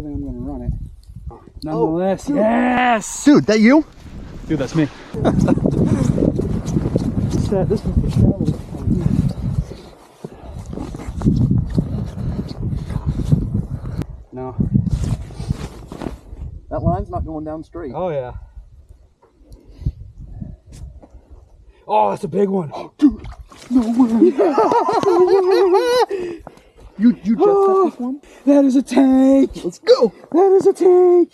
think I'm gonna run it. Nonetheless, yes! Dude, that you? Dude, that's me. This one's for shallow. No. That line's not going down straight. Oh, yeah. Oh, that's a big one. Oh, dude. No way. You just got this one? That is a tank. Let's go. That is a tank.